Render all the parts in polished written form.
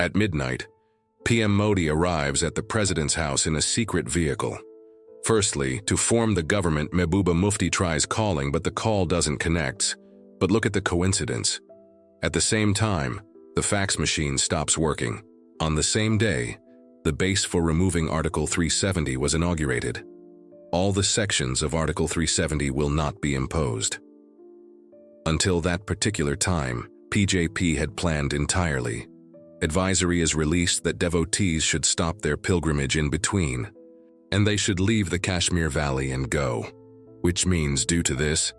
At midnight, PM Modi arrives at the president's house in a secret vehicle. Firstly, to form the government, Mehbooba Mufti tries calling, but the call doesn't connect. But look at the coincidence. At the same time, the fax machine stops working. On the same day, the base for removing Article 370 was inaugurated. All the sections of Article 370 will not be imposed. Until that particular time, PJP had planned entirely. Advisory is released that devotees should stop their pilgrimage in between, and they should leave the Kashmir Valley and go. Which means, due to this,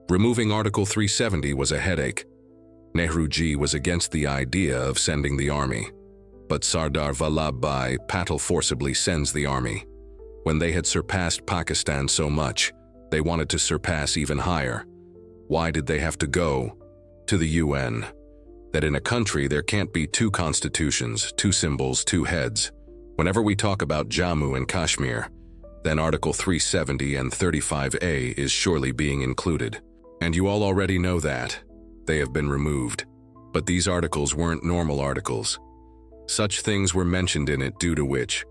removing Article 370 was a headache. Nehru ji was against the idea of sending the army, but Sardar Vallabhbhai Patel forcibly sends the army. When they had surpassed Pakistan so much, they wanted to surpass even higher. Why did they have to go to the UN? That in a country there can't be two constitutions, two symbols, two heads. Whenever we talk about Jammu and Kashmir, then Article 370 and 35A is surely being included. And you all already know that. They have been removed. But these articles weren't normal articles. Such things were mentioned in it due to which,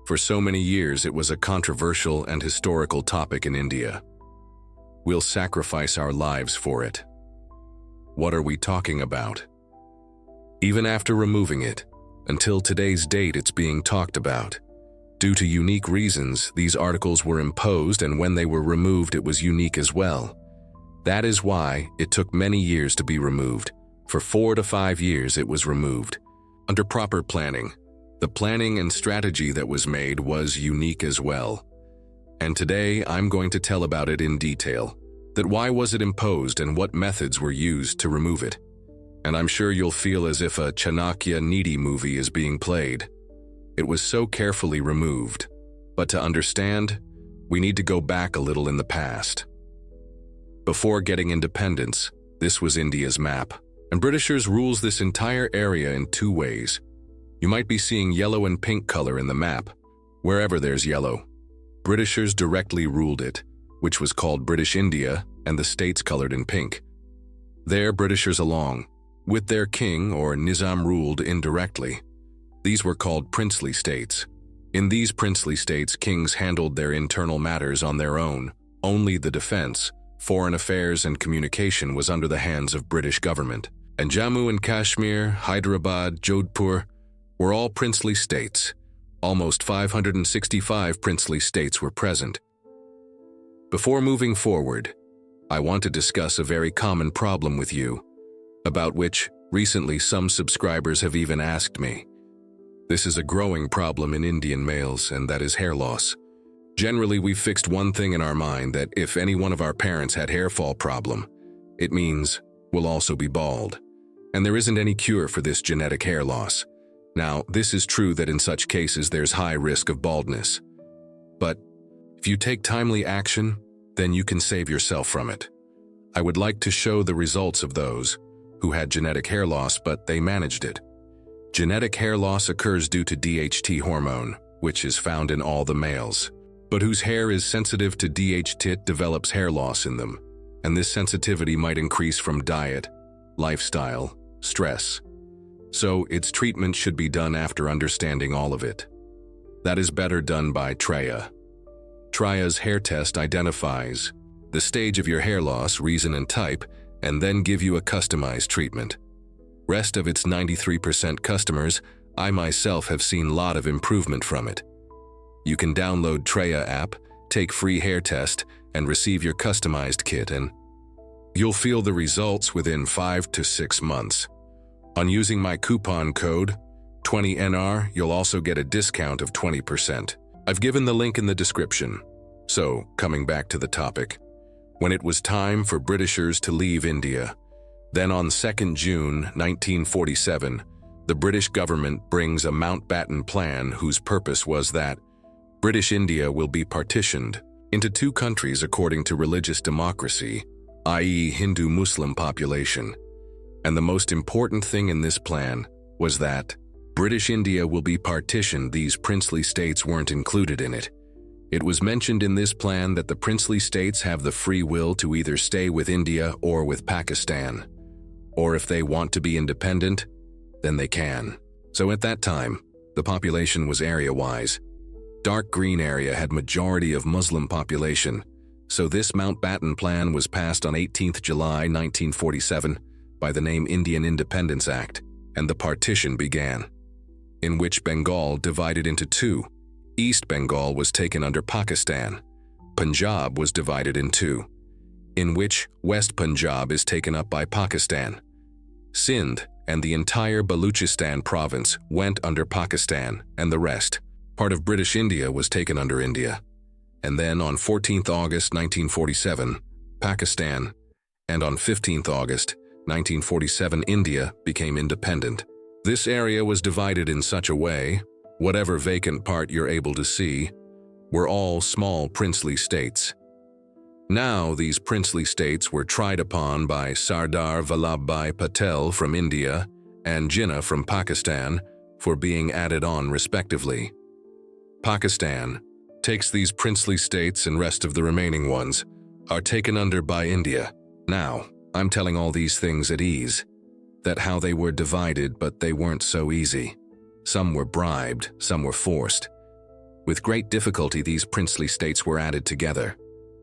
for so many years it was a controversial and historical topic in India. We'll sacrifice our lives for it. What are we talking about? Even after removing it, until today's date it's being talked about. Due to unique reasons, these articles were imposed, and when they were removed it was unique as well. That is why it took many years to be removed. For 4 to 5 years it was removed. Under proper planning, the planning and strategy that was made was unique as well. And today I'm going to tell about it in detail. That why was it imposed and what methods were used to remove it. And I'm sure you'll feel as if a Chanakya Needy movie is being played. It was so carefully removed. But to understand, we need to go back a little in the past. Before getting independence, this was India's map, and Britishers rules this entire area in 2 ways. You might be seeing yellow and pink color in the map. Wherever there's yellow, Britishers directly ruled it, which was called British India, and the states colored in pink. There Britishers along, with their king or Nizam ruled indirectly. These were called princely states. In these princely states, kings handled their internal matters on their own. Only the defense, foreign affairs and communication was under the hands of British government. And Jammu and Kashmir, Hyderabad, Jodhpur were all princely states. Almost 565 princely states were present. Before moving forward, I want to discuss a very common problem with you, about which recently some subscribers have even asked me. This is a growing problem in Indian males, and that is hair loss. Generally, we've fixed one thing in our mind, that if any one of our parents had hair fall problem, it means we'll also be bald. And there isn't any cure for this genetic hair loss. Now, this is true that in such cases there's high risk of baldness. But if you take timely action, then you can save yourself from it. I would like to show the results of those who had genetic hair loss, but they managed it. Genetic hair loss occurs due to DHT hormone, which is found in all the males, but whose hair is sensitive to DHT develops hair loss in them, and this sensitivity might increase from diet, lifestyle, stress. So its treatment should be done after understanding all of it. That is better done by Treya. Treya's hair test identifies the stage of your hair loss, reason and type, and then give you a customized treatment. Rest of its 93% customers, I myself have seen lot of improvement from it. You can download Treya app, take free hair test, and receive your customized kit, and you'll feel the results within 5 to 6 months. On using my coupon code 20NR, you'll also get a discount of 20%. I've given the link in the description. So, coming back to the topic, when it was time for Britishers to leave India, then on 2nd June 1947, the British government brings a Mountbatten plan whose purpose was that British India will be partitioned into 2 countries according to religious democracy, i.e. Hindu-Muslim population. And the most important thing in this plan was that British India will be partitioned. These princely states weren't included in it. It was mentioned in this plan that the princely states have the free will to either stay with India or with Pakistan. Or if they want to be independent, then they can. So at that time, the population was area-wise. Dark green area had majority of Muslim population, so this Mountbatten Plan was passed on 18th July 1947 by the name Indian Independence Act, and the partition began, in which Bengal divided into two. East Bengal was taken under Pakistan. Punjab was divided in two, in which West Punjab is taken up by Pakistan. Sindh and the entire Baluchistan province went under Pakistan, and the rest, part of British India, was taken under India. And then on 14th August 1947, Pakistan, and on 15th August 1947, India became independent. This area was divided in such a way, whatever vacant part you're able to see, were all small princely states. Now these princely states were tried upon by Sardar Vallabhbhai Patel from India and Jinnah from Pakistan for being added on respectively. Pakistan takes these princely states, and rest of the remaining ones are taken under by India. Now, I'm telling all these things at ease, that how they were divided, but they weren't so easy. Some were bribed, some were forced. With great difficulty, these princely states were added together.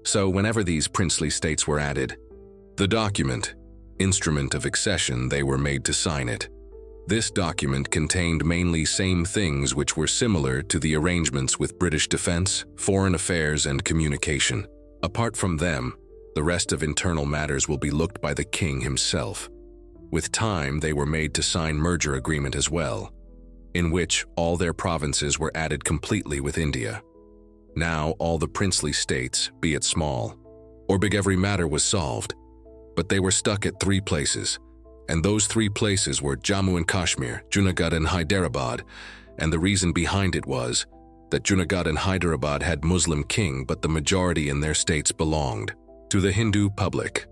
So whenever these princely states were added, the document, instrument of accession, they were made to sign it. This document contained mainly same things which were similar to the arrangements with British defense, foreign affairs, and communication. Apart from them, the rest of internal matters will be looked by the king himself. With time, they were made to sign merger agreement as well, in which all their provinces were added completely with India. Now all the princely states, be it small or big, every matter was solved, but they were stuck at three places, and those three places were Jammu and Kashmir, Junagadh, and Hyderabad, and the reason behind it was that Junagadh and Hyderabad had Muslim king, but the majority in their states belonged to the Hindu public.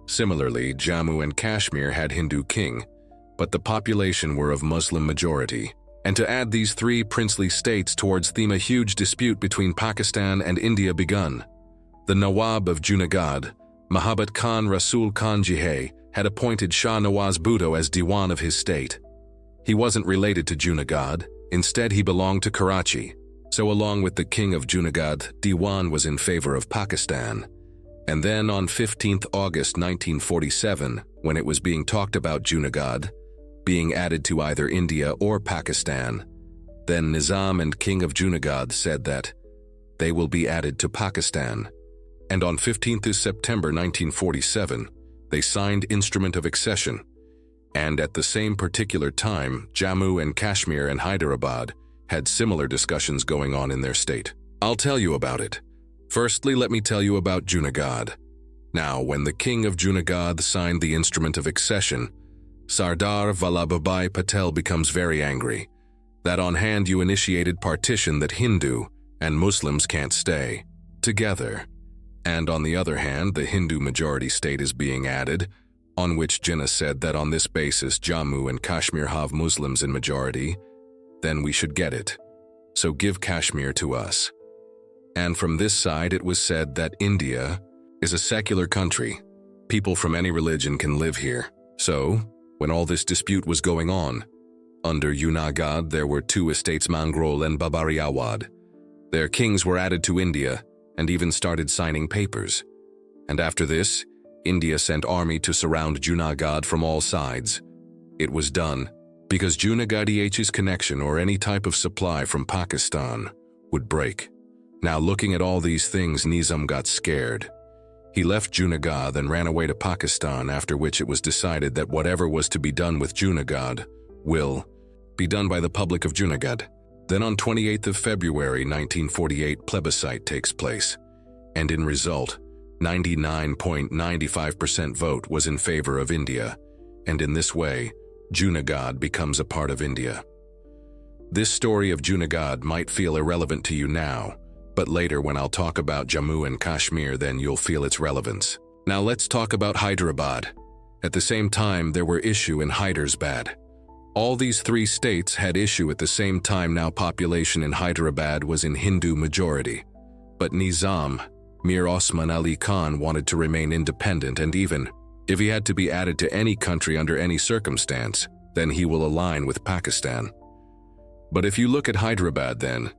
Similarly, Jammu and Kashmir had Hindu king, but the population were of Muslim majority. And to add these three princely states towards them, a huge dispute between Pakistan and India begun. The Nawab of Junagadh, Mahabat Khan Rasul Khan Jihai, had appointed Shah Nawaz Bhutto as Diwan of his state. He wasn't related to Junagadh, instead he belonged to Karachi. So along with the king of Junagadh, Diwan was in favor of Pakistan. And then on 15th August 1947, when it was being talked about Junagadh being added to either India or Pakistan, then Nizam and king of Junagadh said that they will be added to Pakistan. And on 15th September 1947, they signed instrument of accession. And at the same particular time, Jammu and Kashmir and Hyderabad had similar discussions going on in their state. I'll tell you about it. Firstly, let me tell you about Junagadh. Now, when the king of Junagadh signed the instrument of accession, Sardar Vallabhbhai Patel becomes very angry that on hand you initiated partition, that Hindu and Muslims can't stay together. And on the other hand, the Hindu majority state is being added, on which Jinnah said that on this basis Jammu and Kashmir have Muslims in majority, then we should get it. So give Kashmir to us. And from this side it was said that India is a secular country. People from any religion can live here. So, when all this dispute was going on, under Junagadh there were two estates, Mangrol and Babariawad. Their kings were added to India and even started signing papers. And after this, India sent army to surround Junagadh from all sides. It was done because Junagadh's connection or any type of supply from Pakistan would break. Now looking at all these things, Nizam got scared. He left Junagadh and ran away to Pakistan, after which it was decided that whatever was to be done with Junagadh will be done by the public of Junagadh. Then on 28th of February 1948, plebiscite takes place, and in result, 99.95% vote was in favor of India, and in this way, Junagadh becomes a part of India. This story of Junagadh might feel irrelevant to you now, but later when I'll talk about Jammu and Kashmir, then you'll feel its relevance. Now let's talk about Hyderabad. At the same time, there were issue in Hyderabad. All these three states had issue at the same time. Now population in Hyderabad was in Hindu majority. But Nizam, Mir Osman Ali Khan, wanted to remain independent, and even if he had to be added to any country under any circumstance, then he will align with Pakistan. But if you look at Hyderabad then,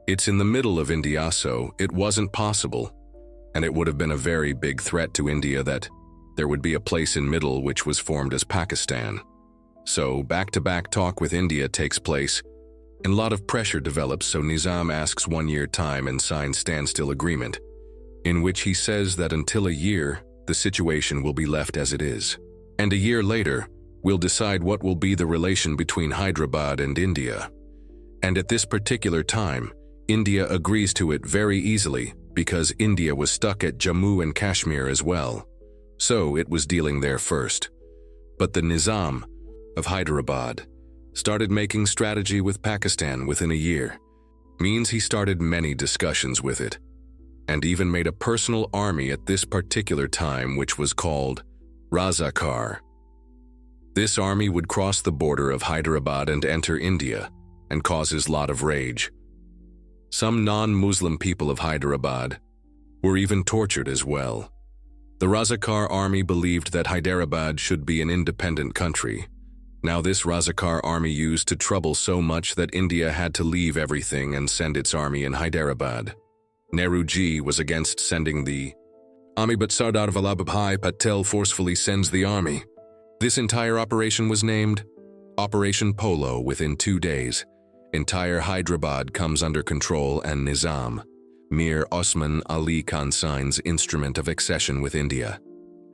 it's in the middle of India, so it wasn't possible. And it would have been a very big threat to India that there would be a place in middle which was formed as Pakistan. So back-to-back talk with India takes place, and a lot of pressure develops, so Nizam asks 1 year time and signs standstill agreement, in which he says that until a year, the situation will be left as it is. And a year later, we'll decide what will be the relation between Hyderabad and India. And at this particular time, India agrees to it very easily because India was stuck at Jammu and Kashmir as well. So it was dealing there first. But the Nizam of Hyderabad started making strategy with Pakistan within a year. Means he started many discussions with it, and even made a personal army at this particular time which was called Razakar. This army would cross the border of Hyderabad and enter India, and causes a lot of rage. Some non-Muslim people of Hyderabad were even tortured as well. The Razakar army believed that Hyderabad should be an independent country. Now this Razakar army used to trouble so much that India had to leave everything and send its army in Hyderabad. Nehru ji was against sending the army, but Sardar Vallabhbhai Patel forcefully sends the army. This entire operation was named Operation Polo. Within 2 days, entire Hyderabad comes under control and Nizam, Mir Osman Ali Khan signs instrument of accession with India.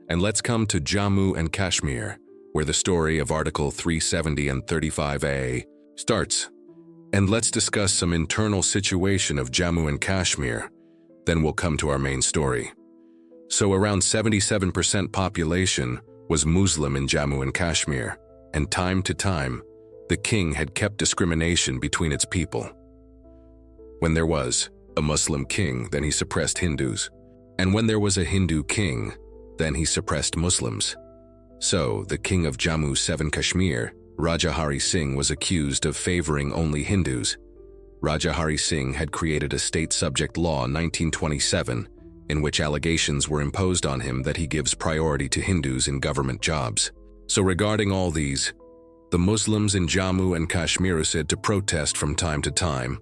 And let's come to Jammu and Kashmir, where the story of Article 370 and 35A starts. And let's discuss some internal situation of Jammu and Kashmir, then we'll come to our main story. So around 77% population was Muslim in Jammu and Kashmir, and time to time, the king had kept discrimination between its people. When there was a Muslim king, then he suppressed Hindus, and when there was a Hindu king, then he suppressed Muslims. So, the king of Jammu 7 Kashmir, Raja Hari Singh, was accused of favoring only Hindus. Raja Hari Singh had created a state subject law in 1927, in which allegations were imposed on him that he gives priority to Hindus in government jobs. So regarding all these, the Muslims in Jammu and Kashmir are said to protest from time to time,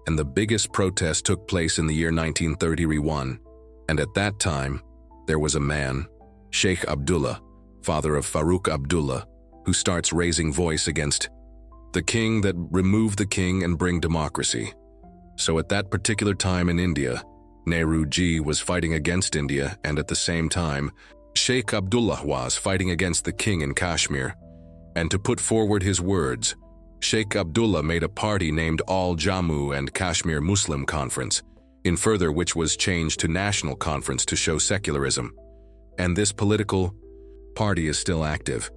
and the biggest protest took place in the year 1931, and at that time, there was a man, Sheikh Abdullah, father of Farooq Abdullah, who starts raising voice against the king that remove the king and bring democracy. So at that particular time in India, Nehru ji was fighting against India, and at the same time, Sheikh Abdullah was fighting against the king in Kashmir. And to put forward his words, Sheikh Abdullah made a party named All Jammu and Kashmir Muslim Conference, in further which was changed to National Conference to show secularism. And this political party is still active.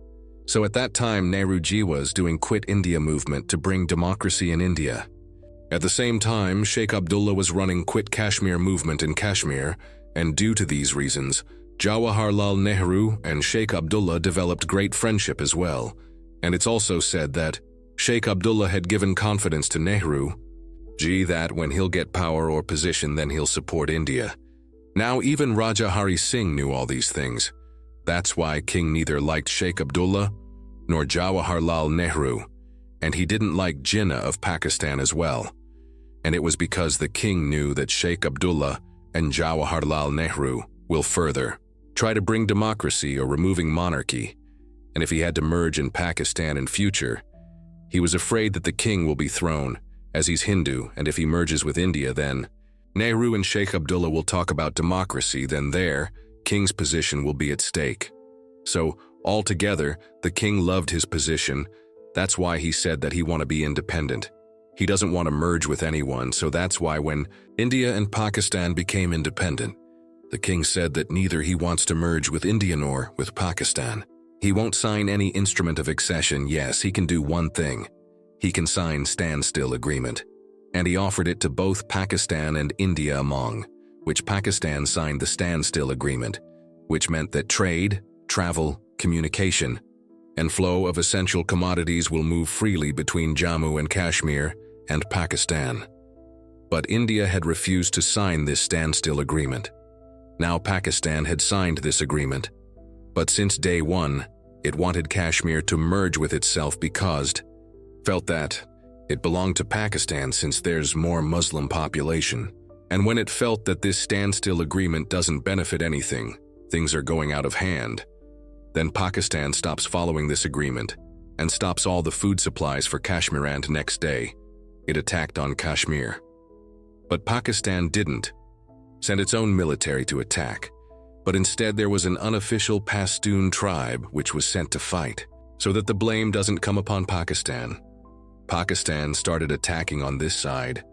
So at that time, Nehru ji was doing Quit India movement to bring democracy in India. At the same time, Sheikh Abdullah was running Quit Kashmir movement in Kashmir, and due to these reasons, Jawaharlal Nehru and Sheikh Abdullah developed great friendship as well. And it's also said that Sheikh Abdullah had given confidence to Nehru ji that when he'll get power or position, then he'll support India. Now even Raja Hari Singh knew all these things. That's why King neither liked Sheikh Abdullah nor Jawaharlal Nehru, and he didn't like Jinnah of Pakistan as well. And it was because the king knew that Sheikh Abdullah and Jawaharlal Nehru will further try to bring democracy or removing monarchy, and if he had to merge in Pakistan in future, he was afraid that the king will be thrown, as he's Hindu, and if he merges with India, then Nehru and Sheikh Abdullah will talk about democracy, then there, king's position will be at stake. So, altogether, the king loved his position. That's why he said that he want to be independent. He doesn't want to merge with anyone, so that's why when India and Pakistan became independent, the king said that neither he wants to merge with India nor with Pakistan. He won't sign any instrument of accession. Yes, he can do one thing. He can sign standstill agreement. And he offered it to both Pakistan and India among which Pakistan signed the standstill agreement, which meant that trade, travel, communication, and flow of essential commodities will move freely between Jammu and Kashmir and Pakistan. But India had refused to sign this standstill agreement. Now Pakistan had signed this agreement, but since day one, it wanted Kashmir to merge with itself because felt that It belonged to Pakistan since there's more Muslim population. And when it felt that this standstill agreement doesn't benefit anything, things are going out of hand, then Pakistan stops following this agreement and stops all the food supplies for Kashmir, and next day, it attacked on Kashmir. But Pakistan didn't send its own military to attack, but instead there was an unofficial Pashtun tribe which was sent to fight, so that the blame doesn't come upon Pakistan. Pakistan started attacking on this side,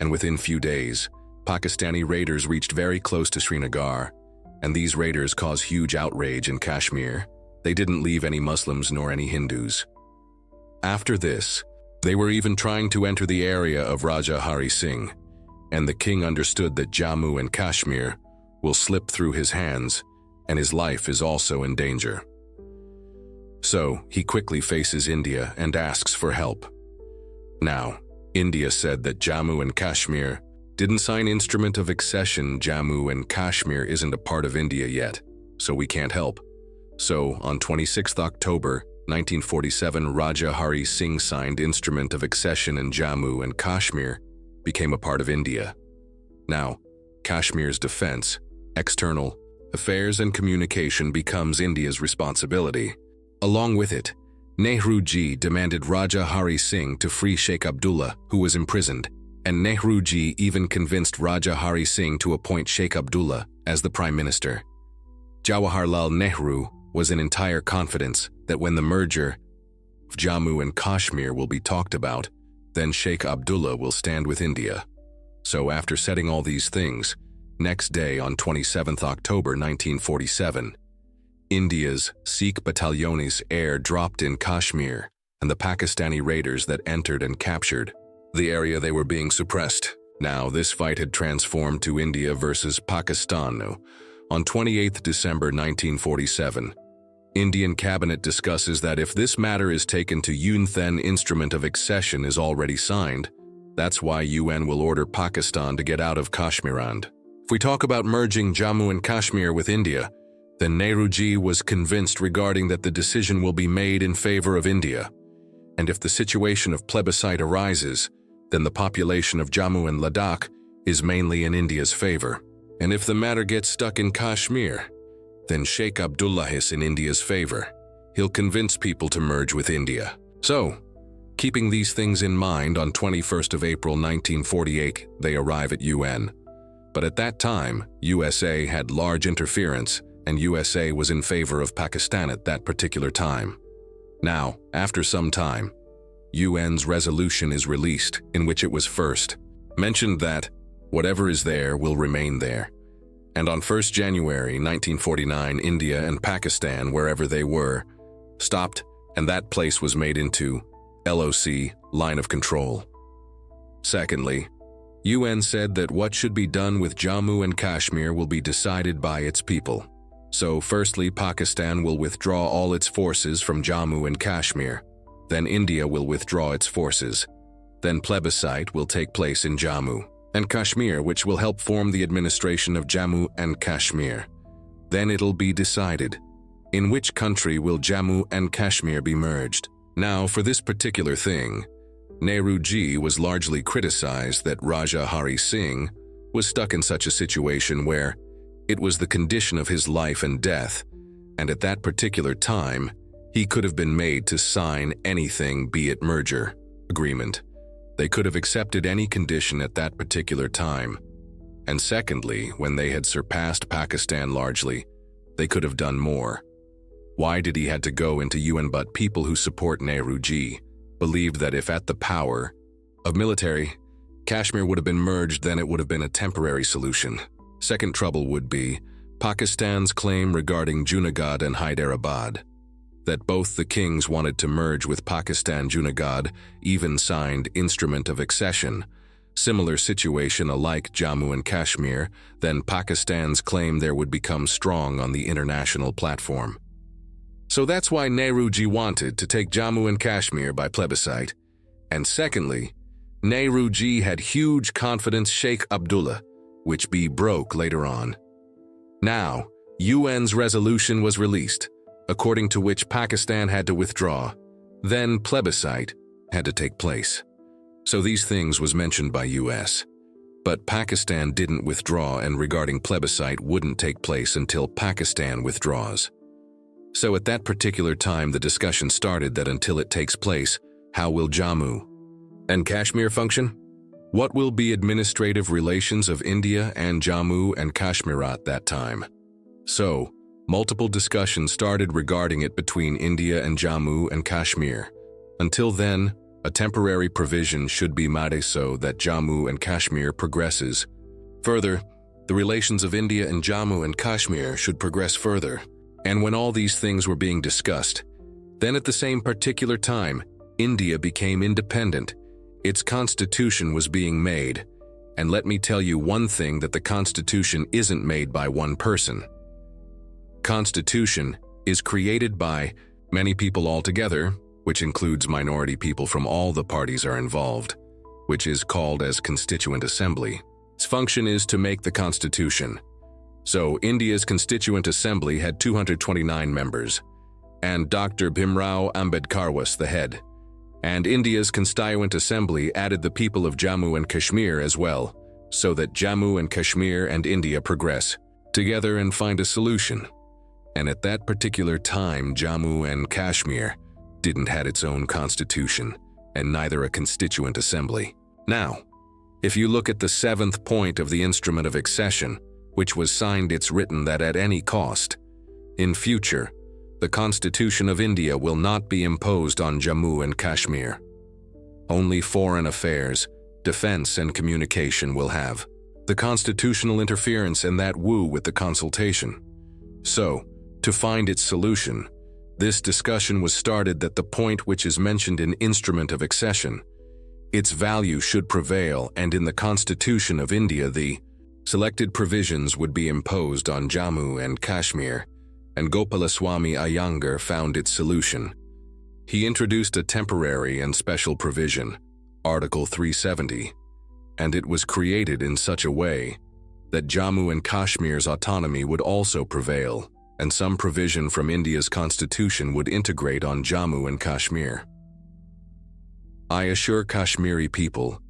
and within few days, Pakistani raiders reached very close to Srinagar, and these raiders caused huge outrage in Kashmir. They didn't leave any Muslims nor any Hindus. After this, they were even trying to enter the area of Raja Hari Singh, and the king understood that Jammu and Kashmir will slip through his hands, and his life is also in danger. So, he quickly faces India and asks for help. Now, India said that Jammu and Kashmir didn't sign Instrument of Accession. Jammu and Kashmir isn't a part of India yet, so we can't help. So, on 26 October 1947, Raja Hari Singh signed Instrument of Accession, and Jammu and Kashmir became a part of India. Now, Kashmir's defense, external affairs and communication becomes India's responsibility. Along with it, Nehru-ji demanded Raja Hari Singh to free Sheikh Abdullah, who was imprisoned, and Nehru-ji even convinced Raja Hari Singh to appoint Sheikh Abdullah as the Prime Minister. Jawaharlal Nehru was in entire confidence that when the merger of Jammu and Kashmir will be talked about, then Sheikh Abdullah will stand with India. So after setting all these things, next day on 27th October 1947, India's Sikh battalions air-dropped in Kashmir, and the Pakistani raiders that entered and captured the area they were being suppressed. Now this fight had transformed to India versus Pakistan. On 28th December 1947, Indian cabinet discusses that if this matter is taken to UN, then Instrument of Accession is already signed. That's why UN will order Pakistan to get out of Kashmir. And if we talk about merging Jammu and Kashmir with India, then Nehru-ji was convinced regarding that the decision will be made in favor of India. And if the situation of plebiscite arises, then the population of Jammu and Ladakh is mainly in India's favor. And if the matter gets stuck in Kashmir, then Sheikh Abdullah is in India's favor. He'll convince people to merge with India. So, keeping these things in mind, on 21st of April 1948, they arrive at UN. But at that time, USA had large interference, and USA was in favor of Pakistan at that particular time. Now, after some time, UN's resolution is released, in which it was first mentioned that whatever is there will remain there. And on 1st January 1949, India and Pakistan, wherever they were, stopped, and that place was made into LOC, line of control. Secondly, UN said that what should be done with Jammu and Kashmir will be decided by its people. So firstly, Pakistan will withdraw all its forces from Jammu and Kashmir. Then India will withdraw its forces. Then plebiscite will take place in Jammu and Kashmir, which will help form the administration of Jammu and Kashmir. Then it'll be decided in which country will Jammu and Kashmir be merged. Now, for this particular thing, Nehru-ji was largely criticized that Raja Hari Singh was stuck in such a situation where it was the condition of his life and death, and at that particular time, he could have been made to sign anything, be it merger, agreement. They could have accepted any condition at that particular time. And secondly, when they had surpassed Pakistan largely, they could have done more. Why did he had to go into UN? But people who support Nehru-ji believed that if at the power of military, Kashmir would have been merged, then it would have been a temporary solution. Second trouble would be Pakistan's claim regarding Junagadh and Hyderabad, that both the kings wanted to merge with Pakistan. Junagadh even signed Instrument of Accession. Similar situation alike Jammu and Kashmir, then Pakistan's claim there would become strong on the international platform. So that's why Nehru-ji wanted to take Jammu and Kashmir by plebiscite. And secondly, Nehru-ji had huge confidence Sheikh Abdullah, which be broke later on. Now, UN's resolution was released, according to which Pakistan had to withdraw. Then plebiscite had to take place. So these things was mentioned by US. But Pakistan didn't withdraw, and regarding plebiscite wouldn't take place until Pakistan withdraws. So at that particular time the discussion started that until it takes place, how will Jammu and Kashmir function? What will be administrative relations of India and Jammu and Kashmir at that time? So, multiple discussions started regarding it between India and Jammu and Kashmir. Until then, a temporary provision should be made so that Jammu and Kashmir progresses. Further, the relations of India and Jammu and Kashmir should progress further. And when all these things were being discussed, then at the same particular time, India became independent. Its constitution was being made. And let me tell you one thing, that the constitution isn't made by one person. Constitution is created by many people altogether, which includes minority people from all the parties are involved, which is called as Constituent Assembly. Its function is to make the constitution. So India's Constituent Assembly had 229 members, and Dr. Bhimrao Ambedkar was the head. And India's Constituent Assembly added the people of Jammu and Kashmir as well, so that Jammu and Kashmir and India progress together and find a solution. And at that particular time, Jammu and Kashmir didn't have its own constitution, and neither a constituent assembly. Now, if you look at the 7th point of the instrument of accession, which was signed, it's written that at any cost, in future, the Constitution of India will not be imposed on Jammu and Kashmir. Only foreign affairs, defense, and communication will have the constitutional interference, and that woo with the consultation. So, to find its solution, this discussion was started that the point which is mentioned in Instrument of Accession, its value should prevail, and in the Constitution of India the selected provisions would be imposed on Jammu and Kashmir, and Gopalaswamy Iyengar found its solution. He introduced a temporary and special provision, Article 370, and it was created in such a way that Jammu and Kashmir's autonomy would also prevail, and some provision from India's constitution would integrate on Jammu and Kashmir. I assure Kashmiri people,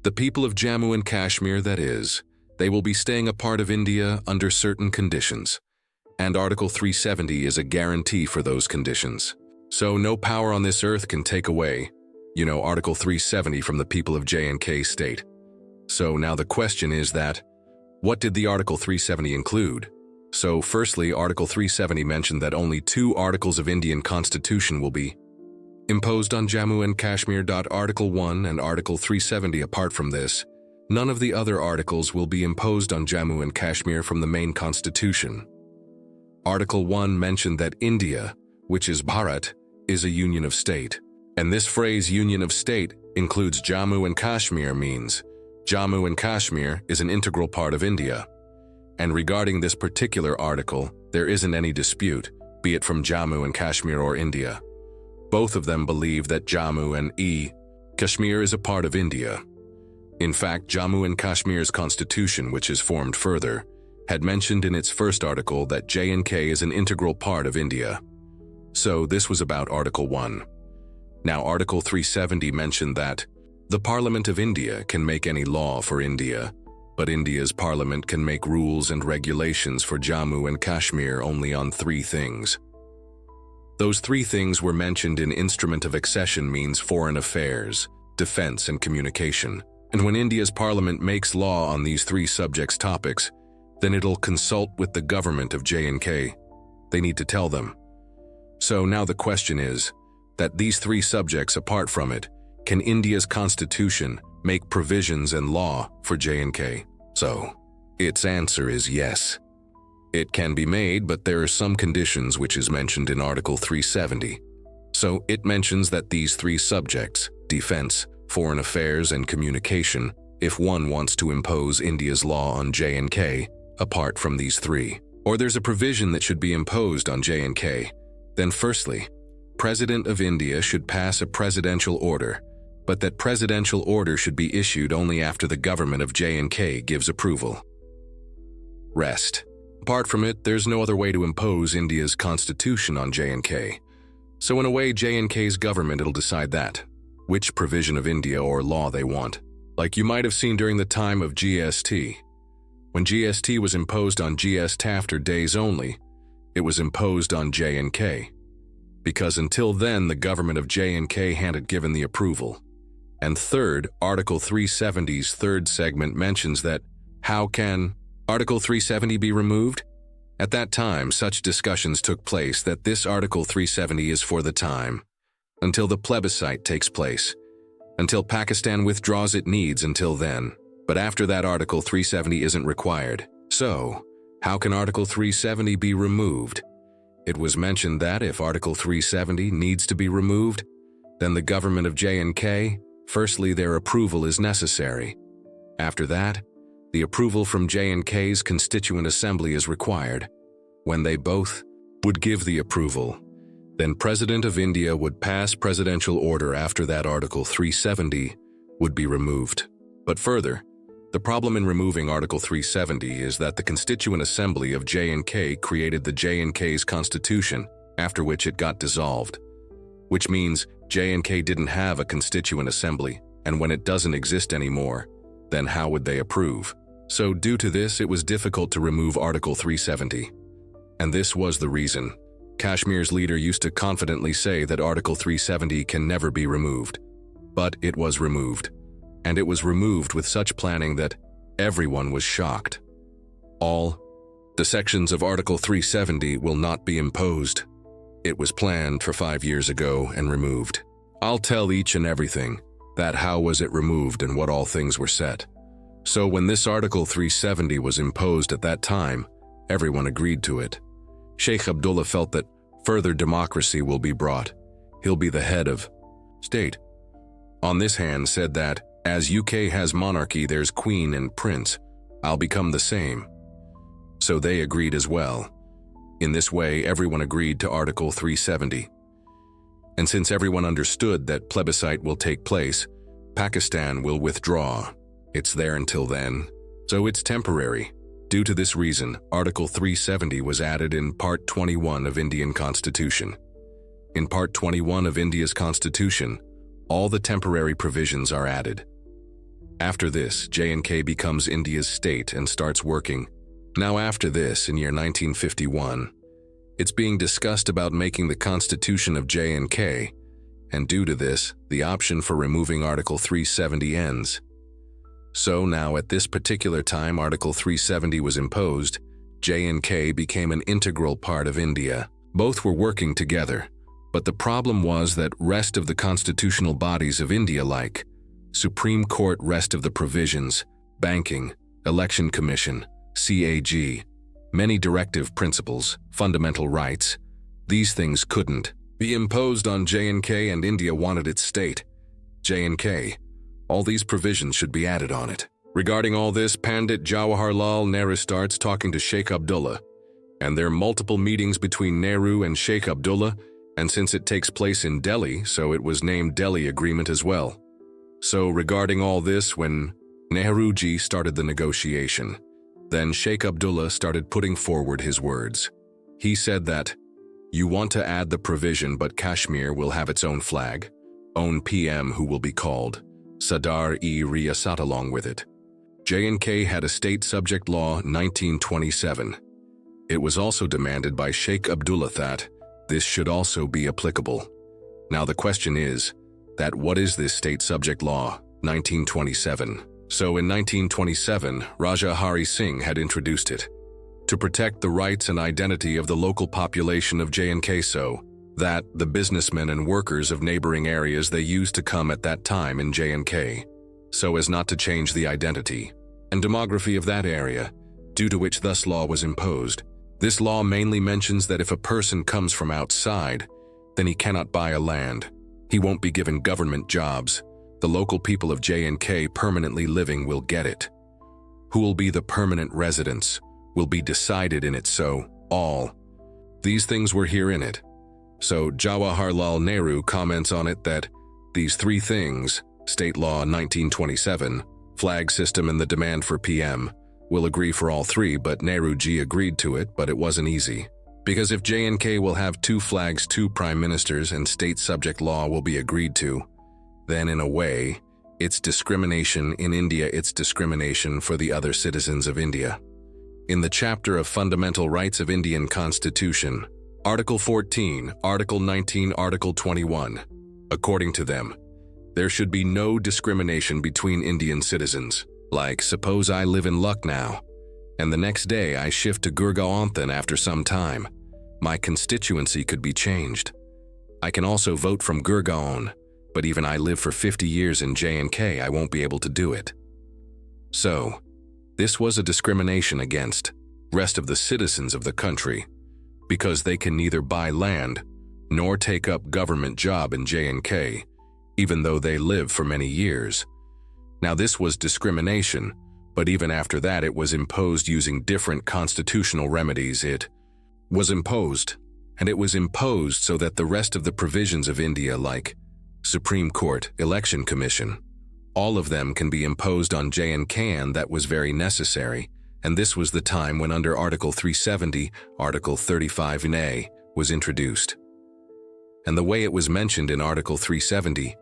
the people of Jammu and Kashmir that is, they will be staying a part of India under certain conditions, and Article 370 is a guarantee for those conditions. So no power on this earth can take away, Article 370 from the people of J&K state. So now the question is that, what did the Article 370 include? So firstly, Article 370 mentioned that only 2 articles of Indian Constitution will be imposed on Jammu and Kashmir. Article 1 and Article 370. Apart from this, none of the other articles will be imposed on Jammu and Kashmir from the main constitution. Article 1 mentioned that India, which is Bharat, is a union of state. And this phrase union of state includes Jammu and Kashmir, means Jammu and Kashmir is an integral part of India. And regarding this particular article, there isn't any dispute, be it from Jammu and Kashmir or India. Both of them believe that Jammu and Kashmir is a part of India. In fact, Jammu and Kashmir's constitution, which is formed further, had mentioned in its first article that J&K is an integral part of India. So this was about Article 1. Now Article 370 mentioned that the Parliament of India can make any law for India, but India's parliament can make rules and regulations for Jammu and Kashmir only on 3 things. Those 3 things were mentioned in Instrument of Accession, means foreign affairs, defense, and communication. And when India's parliament makes law on these 3 subjects topics, then it'll consult with the government of J&K. They need to tell them. So now the question is that these 3 subjects, apart from it, can India's constitution make provisions and law for J&K? So, its answer is yes. It can be made, but there are some conditions which is mentioned in Article 370. So it mentions that these 3 subjects, defense, foreign affairs, and communication, if one wants to impose India's law on J&K, apart from these 3, or there's a provision that should be imposed on J&K, then firstly, President of India should pass a presidential order, but that presidential order should be issued only after the government of J&K gives approval. Rest. Apart from it, there's no other way to impose India's constitution on J&K. So in a way, J&K's government will decide that. which provision of India or law they want. Like you might have seen during the time of GST. When GST was imposed on GS after days only, it was imposed on J&K. Because until then, the government of J&K hadn't given the approval. And third, Article 370's third segment mentions that, how can Article 370 be removed? At that time, such discussions took place that this Article 370 is for the time, until the plebiscite takes place, until Pakistan withdraws it needs until then. But after that, Article 370 isn't required. So, how can Article 370 be removed? It was mentioned that if Article 370 needs to be removed, then the government of J&K, firstly, their approval is necessary. After that, the approval from J&K's Constituent Assembly is required. When they both would give the approval, then President of India would pass presidential order after that Article 370 would be removed. But further, the problem in removing Article 370 is that the Constituent Assembly of J&K created the J&K's Constitution, after which it got dissolved. Which means J&K didn't have a Constituent Assembly, and when it doesn't exist anymore, then how would they approve? So due to this, it was difficult to remove Article 370. And this was the reason. Kashmir's leader used to confidently say that Article 370 can never be removed. But it was removed. And it was removed with such planning that everyone was shocked. All the sections of Article 370 will not be imposed. It was planned for 5 years ago and removed. I'll tell each and everything, that how was it removed and what all things were set. So when this Article 370 was imposed at that time, everyone agreed to it. Sheikh Abdullah felt that further democracy will be brought. He'll be the head of state. On this hand said that, as UK has monarchy, there's queen and prince. I'll become the same. So they agreed as well. In this way, everyone agreed to Article 370. And since everyone understood that plebiscite will take place, Pakistan will withdraw. It's there until then. So it's temporary. Due to this reason, Article 370 was added in Part 21 of Indian Constitution. In Part 21 of India's Constitution, all the temporary provisions are added. After this, J&K becomes India's state and starts working. Now after this, in year 1951, it's being discussed about making the Constitution of J&K, and due to this, the option for removing Article 370 ends. So now at this particular time Article 370 was imposed, J&K became an integral part of India. Both were working together, but the problem was that rest of the constitutional bodies of India like Supreme Court rest of the provisions, banking, election commission, CAG, many directive principles, fundamental rights, these things couldn't be imposed on J&K and India wanted its state. J&K, all these provisions should be added on it. Regarding all this, Pandit Jawaharlal Nehru starts talking to Sheikh Abdullah, and there are multiple meetings between Nehru and Sheikh Abdullah, and since it takes place in Delhi, so it was named Delhi Agreement as well. So regarding all this, when Nehruji started the negotiation, then Sheikh Abdullah started putting forward his words. He said that, you want to add the provision but Kashmir will have its own flag, own PM who will be called Sardar-e-Riyasat along with it. J&K had a state subject law 1927. It was also demanded by Sheikh Abdullah that this should also be applicable. Now the question is, that what is this state subject law, 1927? So in 1927, Raja Hari Singh had introduced it to protect the rights and identity of the local population of J&K so that the businessmen and workers of neighboring areas they used to come at that time in J&K, so as not to change the identity and demography of that area, due to which thus law was imposed. This law mainly mentions that if a person comes from outside, then he cannot buy a land. He won't be given government jobs. The local people of J&K permanently living will get it. Who will be the permanent residents will be decided in it so all these things were here in it. So Jawaharlal Nehru comments on it that these three things, State Law 1927, flag system and the demand for PM, will agree for all three, but Nehruji agreed to it, but it wasn't easy. Because if J&K will have two flags, two prime ministers, and state subject law will be agreed to, then in a way, it's discrimination in India, it's discrimination for the other citizens of India. In the chapter of Fundamental Rights of Indian Constitution, Article 14, Article 19, Article 21, according to them, there should be no discrimination between Indian citizens. Like, suppose I live in Lucknow, and the next day I shift to Gurgaon after some time. My constituency could be changed. I can also vote from Gurgaon, but even I live for 50 years in J&K, I won't be able to do it. So, this was a discrimination against rest of the citizens of the country, because they can neither buy land nor take up government job in J&K, even though they live for many years. Now this was discrimination, but even after that it was imposed using different constitutional remedies. It was imposed, and it was imposed so that the rest of the provisions of India like Supreme Court, Election Commission, all of them can be imposed on J&K, and that was very necessary, and this was the time when under Article 370, Article 35A was introduced. And the way it was mentioned in Article 370,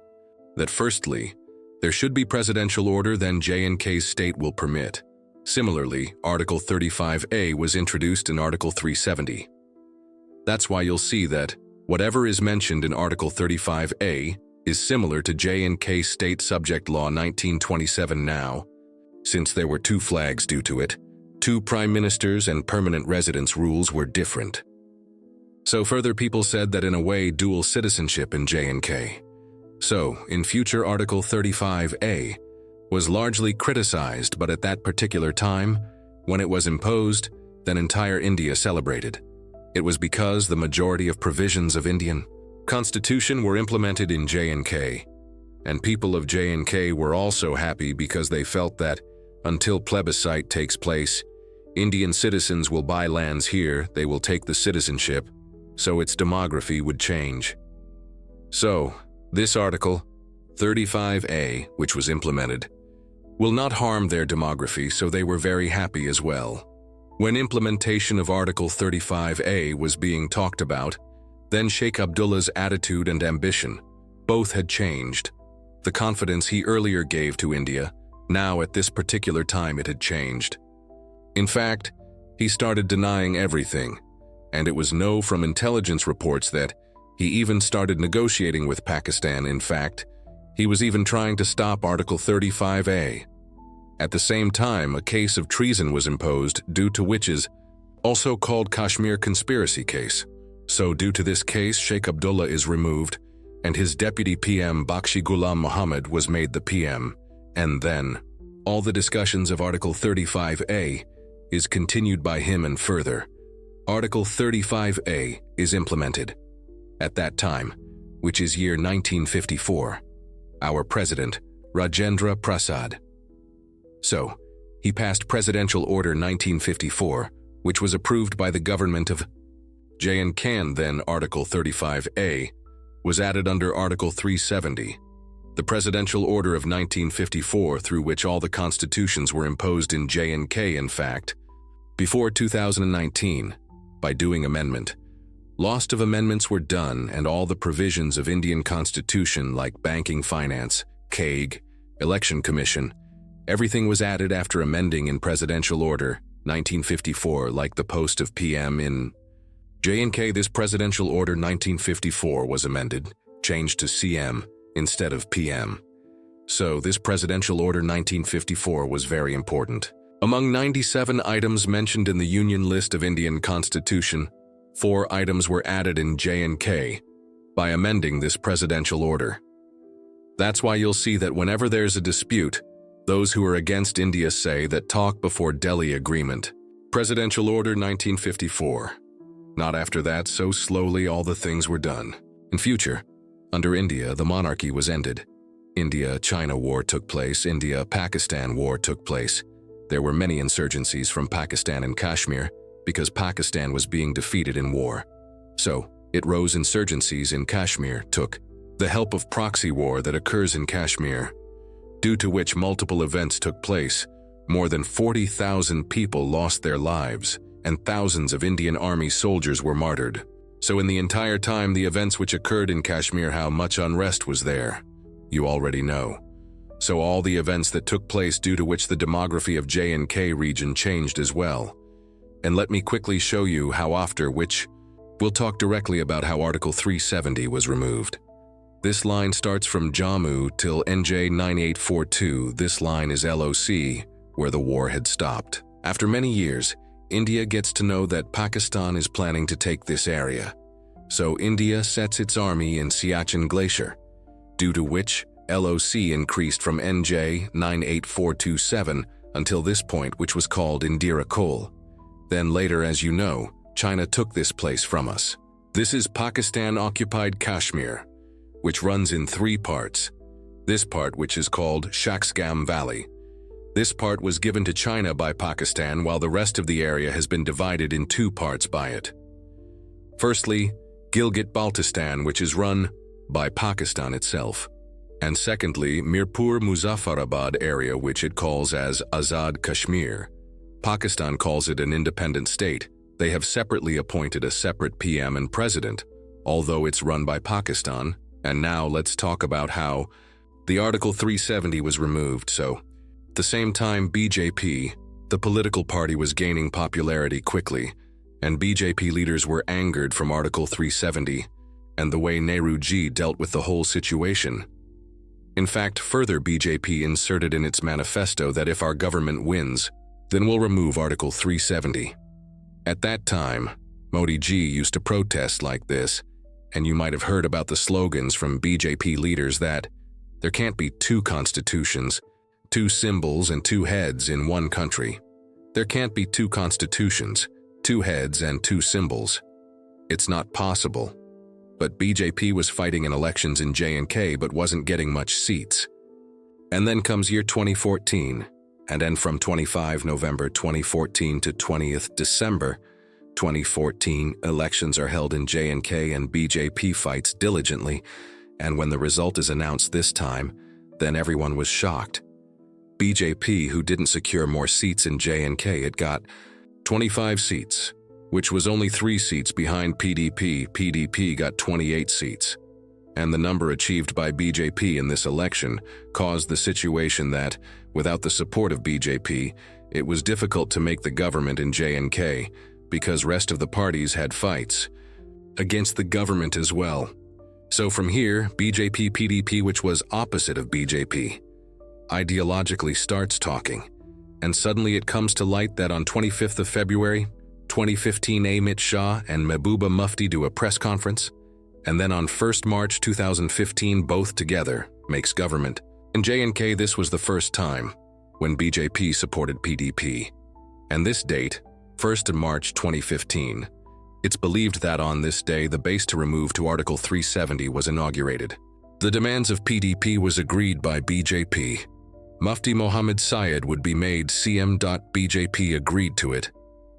that firstly, there should be presidential order, then J&K's state will permit. Similarly, Article 35A was introduced in Article 370. That's why you'll see that whatever is mentioned in Article 35A is similar to J&K State Subject Law 1927 now, since there were two flags due to it. Two prime ministers and permanent residence rules were different. So further people said that in a way dual citizenship in J&K. So, in future Article 35A was largely criticized, but at that particular time, when it was imposed, then entire India celebrated. It was because the majority of provisions of Indian Constitution were implemented in J&K, and people of J&K were also happy because they felt that until plebiscite takes place, Indian citizens will buy lands here, they will take the citizenship, so its demography would change. So, this Article 35A, which was implemented, will not harm their demography, so they were very happy as well. When implementation of Article 35A was being talked about, then Sheikh Abdullah's attitude and ambition, both had changed. The confidence he earlier gave to India, now at this particular time it had changed. In fact, he started denying everything, and it was known from intelligence reports that he even started negotiating with Pakistan. In fact, he was even trying to stop Article 35A. At the same time, a case of treason was imposed due to witches, also called Kashmir conspiracy case. So due to this case, Sheikh Abdullah is removed, and his deputy PM Bakshi Ghulam Muhammad was made the PM, and then all the discussions of Article 35A is continued by him, and further, Article 35A is implemented. At that time, which is year 1954, our president, Rajendra Prasad. So, he passed Presidential Order 1954, which was approved by the government of J&K. Then Article 35A was added under Article 370, the Presidential Order of 1954, through which all the constitutions were imposed in J&K. In fact, before 2019, by doing amendment, lots of amendments were done, and all the provisions of Indian Constitution like banking finance, CAG, Election Commission, everything was added after amending in Presidential Order 1954, like the post of PM in J&K. This Presidential Order 1954 was amended, changed to CM instead of PM. So this Presidential Order 1954 was very important. Among 97 items mentioned in the Union List of Indian Constitution, 4 items were added in J&K by amending this presidential order. That's why you'll see that whenever there's a dispute, those who are against India say that talk before Delhi Agreement. Presidential Order 1954. Not after that, so slowly all the things were done. In future, under India, the monarchy was ended. India-China war took place, India-Pakistan war took place. There were many insurgencies from Pakistan and Kashmir because Pakistan was being defeated in war. So, it rose insurgencies in Kashmir, took the help of proxy war that occurs in Kashmir, due to which multiple events took place. More than 40,000 people lost their lives, and thousands of Indian Army soldiers were martyred. So in the entire time the events which occurred in Kashmir, how much unrest was there. you already know. So all the events that took place due to which the demography of J&K region changed as well. And let me quickly show you how after which we'll talk directly about how Article 370 was removed. This line starts from Jammu till NJ 9842. This line is LOC, where the war had stopped. After many years, India gets to know that Pakistan is planning to take this area. So India sets its army in Siachen Glacier, due to which LOC increased from NJ 98427 until this point, which was called Indira Kol. Then later, as you know, China took this place from us. This is Pakistan-occupied Kashmir, which runs in 3 parts. This part, which is called Shaksgam Valley. This part was given to China by Pakistan, while the rest of the area has been divided in 2 parts by it. Firstly, Gilgit-Baltistan, which is run by Pakistan itself. And secondly, Mirpur-Muzaffarabad area, which it calls as Azad Kashmir. Pakistan calls it an independent state. They have separately appointed a separate PM and president, although it's run by Pakistan. And now let's talk about how the Article 370 was removed. So, at the same time, BJP, the political party, was gaining popularity quickly, and BJP leaders were angered from Article 370 and the way Nehru ji dealt with the whole situation. In fact, further, BJP inserted in its manifesto that if our government wins, then we'll remove Article 370. At that time, Modi ji used to protest like this, and you might have heard about the slogans from BJP leaders that there can't be 2 constitutions, 2 symbols and 2 heads in one country. There can't be 2 constitutions, 2 heads and 2 symbols. It's not possible. But BJP was fighting in elections in J&K but wasn't getting much seats. And then comes year 2014, and then from 25 November 2014 to 20th December 2014, elections are held in J&K and BJP fights diligently, and when the result is announced this time, then everyone was shocked. BJP, who didn't secure more seats in J&K, it got 25 seats, which was only 3 seats behind PDP. PDP got 28 seats. And the number achieved by BJP in this election caused the situation that, without the support of BJP, it was difficult to make the government in J&K because rest of the parties had fights against the government as well. So from here, BJP-PDP, which was opposite of BJP, ideologically starts talking. And suddenly it comes to light that on 25th of February, 2015, Amit Shah and Mehbooba Mufti do a press conference, and then on 1st March 2015, both together makes government. In J&K, this was the first time when BJP supported PDP. And this date, 1st of March 2015, it's believed that on this day the base to remove to Article 370 was inaugurated. The demands of PDP was agreed by BJP. Mufti Mohammed Syed would be made CM. BJP agreed to it,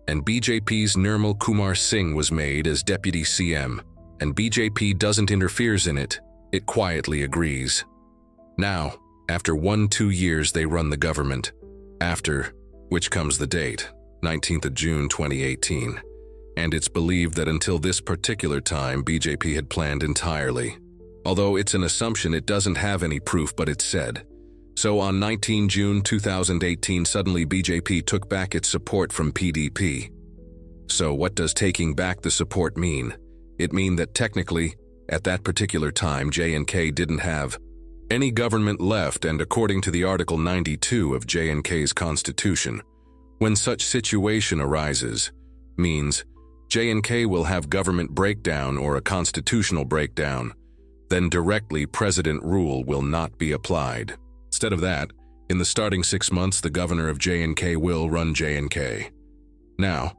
and BJP's Nirmal Kumar Singh was made as Deputy CM, and BJP doesn't interferes in it, it quietly agrees. Now, after 1-2 years they run the government, after which comes the date, 19th of June 2018, and it's believed that until this particular time BJP had planned entirely. Although it's an assumption, it doesn't have any proof, but it's said. So on 19 June 2018, suddenly BJP took back its support from PDP. So what does taking back the support mean? It means that technically, at that particular time, J&K didn't have any government left, and according to the Article 92 of J&K's constitution, when such situation arises, means J&K will have government breakdown or a constitutional breakdown, then directly president rule will not be applied. Instead of that, in the starting 6 months, the governor of J&K will run J&K. Now,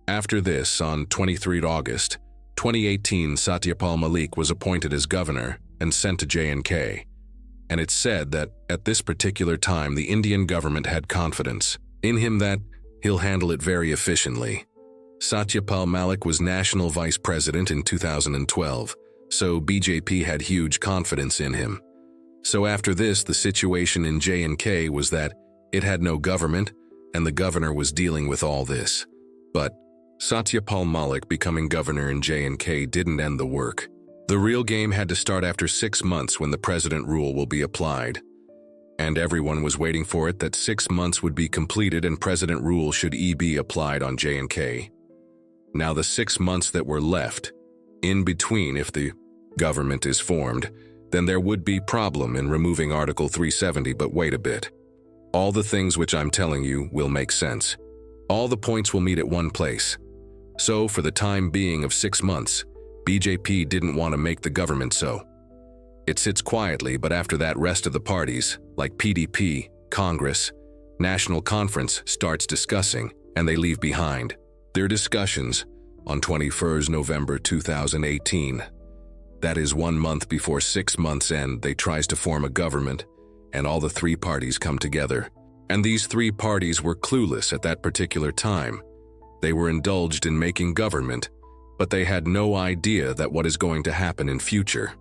after this, on 23 August 2018, Satyapal Malik was appointed as governor and sent to J&K. And it's said that at this particular time, the Indian government had confidence in him that he'll handle it very efficiently. Satyapal Malik was national vice president in 2012, so BJP had huge confidence in him. So after this, the situation in J&K was that it had no government, and the governor was dealing with all this. But Satyapal Malik becoming governor in J&K didn't end the work. The real game had to start after 6 months when the president rule will be applied. And everyone was waiting for it that 6 months would be completed and president rule should be applied on J&K. Now the 6 months that were left, in between if the government is formed, then there would be problem in removing Article 370, but wait a bit. All the things which I'm telling you will make sense. All the points will meet at one place. So for the time being of 6 months, BJP didn't want to make the government so. It sits quietly, but after that rest of the parties, like PDP, Congress, National Conference starts discussing, and they leave behind their discussions on 21st November 2018. That is 1 month before 6 months end, they tries to form a government, and all the 3 parties come together. And these 3 parties were clueless at that particular time. They were indulged in making government, but they had no idea that what is going to happen in future.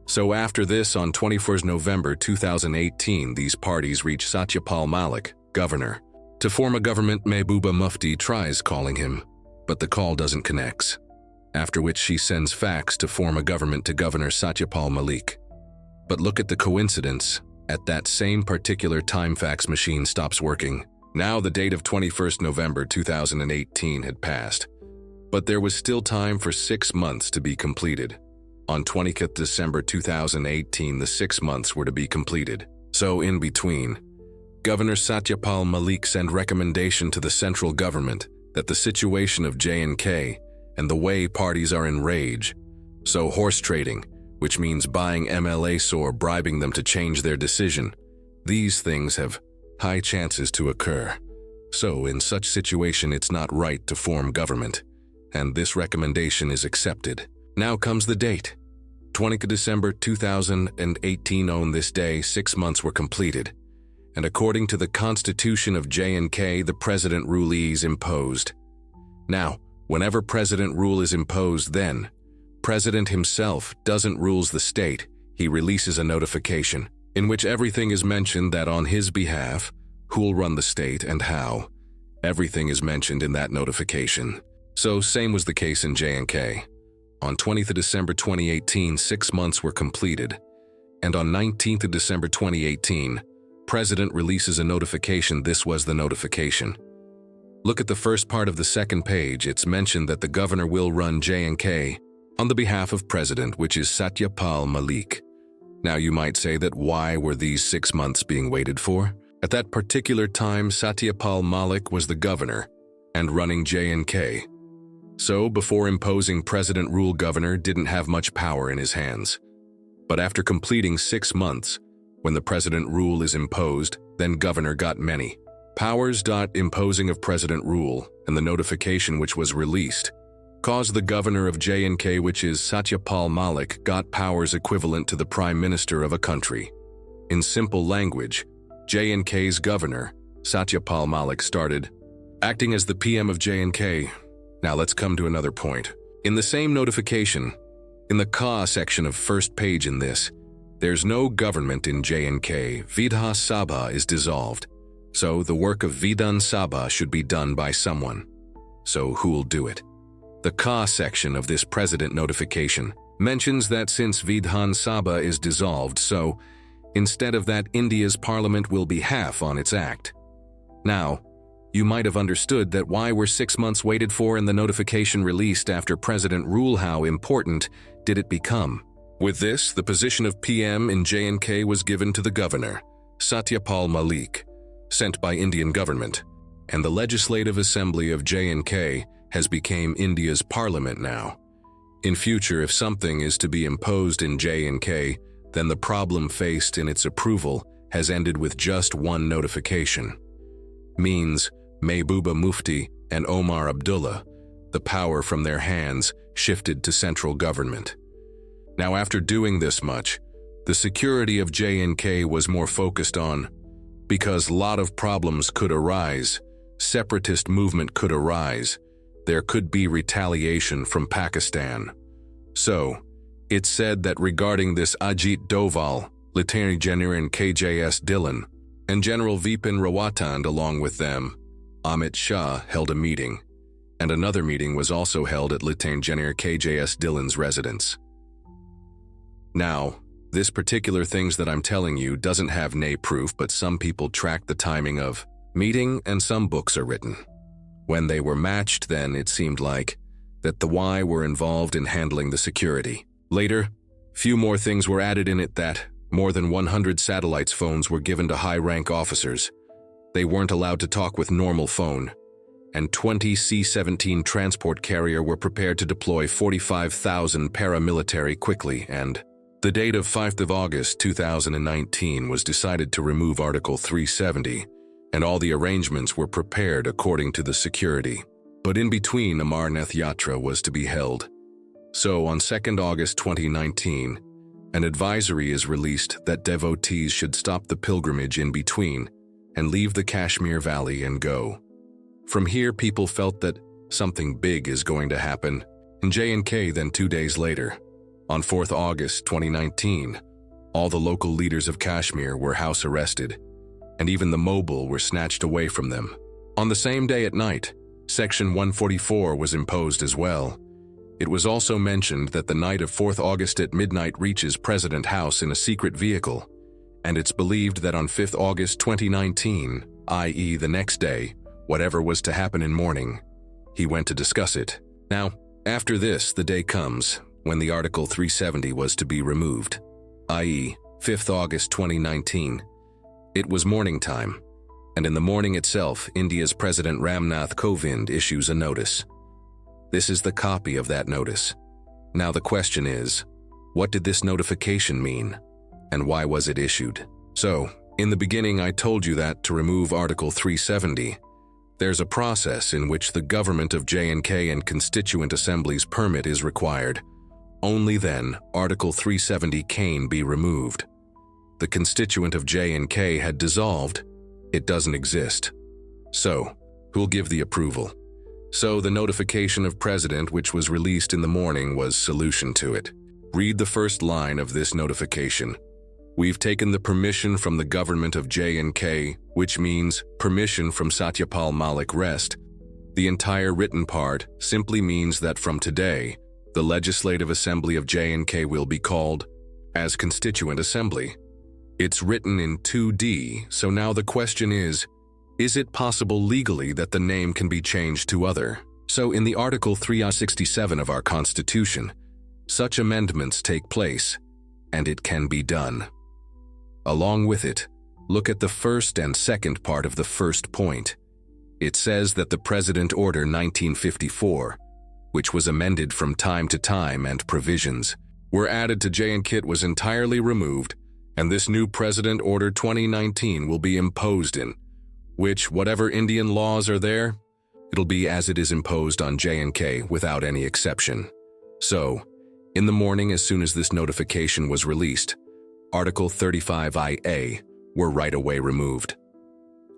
So after this, on 21st November 2018, these parties reach Satyapal Malik, governor, to form a government. Mehbooba Mufti tries calling him, but the call doesn't connect. After which she sends fax to form a government to Governor Satyapal Malik. But look at the coincidence. At that same particular time, fax machine stops working. Now the date of 21st November 2018 had passed, but there was still time for 6 months to be completed. On 20th December 2018, the 6 months were to be completed. So in between, Governor Satyapal Malik sent recommendation to the central government that the situation of J&K and the way parties are in rage, so horse trading, which means buying MLAs or bribing them to change their decision, these things have high chances to occur. So in such situation, it's not right to form government, and this recommendation is accepted. Now comes the date. 20th December 2018. On this day, 6 months were completed, and according to the Constitution of J&K, the president rule is imposed. Now, whenever president rule is imposed, then president himself doesn't rules the state. He releases a notification in which everything is mentioned that on his behalf, who'll run the state and how. Everything is mentioned in that notification. So same was the case in J&K. On 20th December 2018, 6 months were completed, and on 19th December 2018, president releases a notification. This was the notification. Look at the first part of the second page. It's mentioned that the governor will run J&K on the behalf of president, which is Satyapal Malik. Now you might say that why were these 6 months being waited for? At that particular time, Satyapal Malik was the governor and running J&K. So before imposing president rule, governor didn't have much power in his hands. But after completing 6 months, when the president rule is imposed, then governor got many powers. Imposing of president rule and the notification which was released caused the governor of J&K, which is Satyapal Malik, got powers equivalent to the prime minister of a country. In simple language, J&K's governor, Satyapal Malik, started acting as the PM of J&K. Now let's come to another point. In the same notification, in the Ka section of first page in this, there's no government in J&K. Vidhan Sabha is dissolved. So the work of Vidhan Sabha should be done by someone. So who'll do it? The Ka section of this president notification mentions that since Vidhan Sabha is dissolved, so instead of that, India's parliament will be half on its act. Now, you might have understood that why were 6 months waited for in the notification released after president rule. How important did it become? With this, the position of PM in J&K was given to the governor, Satyapal Malik, sent by Indian government, and the Legislative Assembly of J&K has become India's parliament now. In future, if something is to be imposed in J&K, then the problem faced in its approval has ended with just one notification. Means Mehbooba Mufti and Omar Abdullah, the power from their hands shifted to central government. Now after doing this much, the security of J&K was more focused on, because lot of problems could arise, separatist movement could arise, there could be retaliation from Pakistan. So, it's said that regarding this, Ajit Doval, Lieutenant General KJS Dhillon, and General Vipin Rawat, along with them, Amit Shah, held a meeting, and another meeting was also held at Lieutenant General KJS Dhillon's residence. Now, this particular things that I'm telling you doesn't have nay proof, but some people track the timing of meeting and some books are written. When they were matched, then it seemed like that the Y were involved in handling the security. Later, few more things were added in it that more than 100 satellites phones were given to high-rank officers. They weren't allowed to talk with normal phone, and 20 C-17 transport carrier were prepared to deploy 45,000 paramilitary quickly, and the date of 5th of August 2019 was decided to remove Article 370, and all the arrangements were prepared according to the security. But in between, Amarnath Yatra was to be held. So on 2nd August 2019, an advisory is released that devotees should stop the pilgrimage in between and leave the Kashmir Valley and go. From here, people felt that something big is going to happen in J&K. Then 2 days later, on 4th August 2019, all the local leaders of Kashmir were house arrested, and even the mobile were snatched away from them. On the same day at night, Section 144 was imposed as well. It was also mentioned that the night of 4th August at midnight reaches President House in a secret vehicle, and it's believed that on 5th August 2019, i.e. the next day, whatever was to happen in morning, he went to discuss it. Now, after this, the day comes when the Article 370 was to be removed, i.e. 5th August 2019. It was morning time, and in the morning itself, India's President Ramnath Kovind issues a notice. This is the copy of that notice. Now the question is, what did this notification mean, and why was it issued? So, in the beginning I told you that to remove Article 370, there's a process in which the government of J&K and constituent assemblies permit is required. Only then Article 370 can be removed. The constituent of J&K had dissolved. It doesn't exist. So, who'll give the approval? So the notification of President which was released in the morning was solution to it. Read the first line of this notification. We've taken the permission from the government of J&K, which means permission from Satyapal Malik rest. The entire written part simply means that from today, the Legislative Assembly of J&K will be called as Constituent Assembly. It's written in 2D, so now the question is it possible legally that the name can be changed to other? So in the Article 367 of our Constitution, such amendments take place, and it can be done. Along with it, look at the first and second part of the first point. It says that the President Order 1954, which was amended from time to time and provisions were added to J&K, was entirely removed, and this new President Order 2019 will be imposed in, which whatever Indian laws are there, it'll be as it is imposed on J&K without any exception. So, in the morning as soon as this notification was released, Article 35IA were right away removed.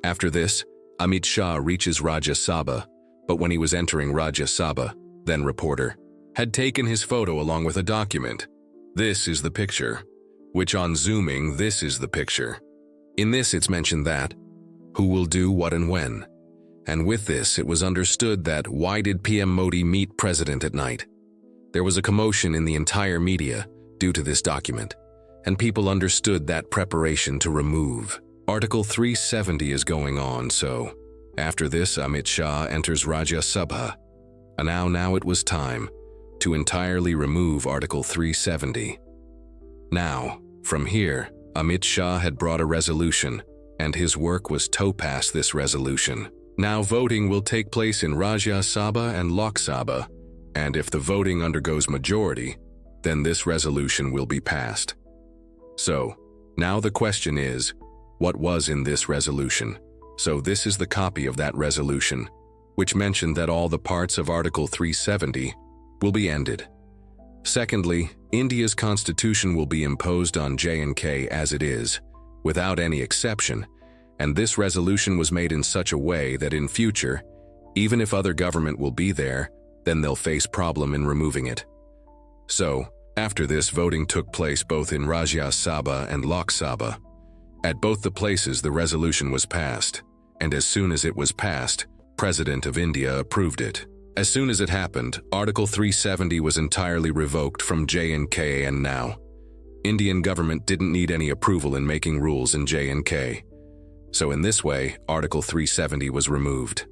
After this, Amit Shah reaches Rajya Sabha, but when he was entering Rajya Sabha, then reporter, had taken his photo along with a document. This is the picture, which on zooming, this is the picture. In this it's mentioned that, who will do what and when. And with this it was understood that why did PM Modi meet President at night? There was a commotion in the entire media due to this document, and people understood that preparation to remove. Article 370 is going on, so after this Amit Shah enters Rajya Sabha. And now it was time to entirely remove Article 370. Now, from here, Amit Shah had brought a resolution, and his work was to pass this resolution. Now voting will take place in Rajya Sabha and Lok Sabha, and if the voting undergoes majority, then this resolution will be passed. So, now the question is, what was in this resolution? So this is the copy of that resolution, which mentioned that all the parts of Article 370 will be ended. Secondly, India's constitution will be imposed on J&K as it is, without any exception, and this resolution was made in such a way that in future, even if other government will be there, then they'll face problem in removing it. So, after this, voting took place both in Rajya Sabha and Lok Sabha. At both the places the resolution was passed, and as soon as it was passed, President of India approved it. As soon as it happened, Article 370 was entirely revoked from J&K, and now, Indian government didn't need any approval in making rules in J&K. So in this way, Article 370 was removed.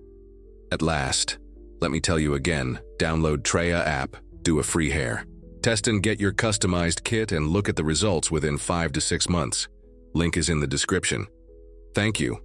At last, let me tell you again, download Treya app, do a free hair. Test and get your customized kit and look at the results within 5 to 6 months. Link is in the description. Thank you.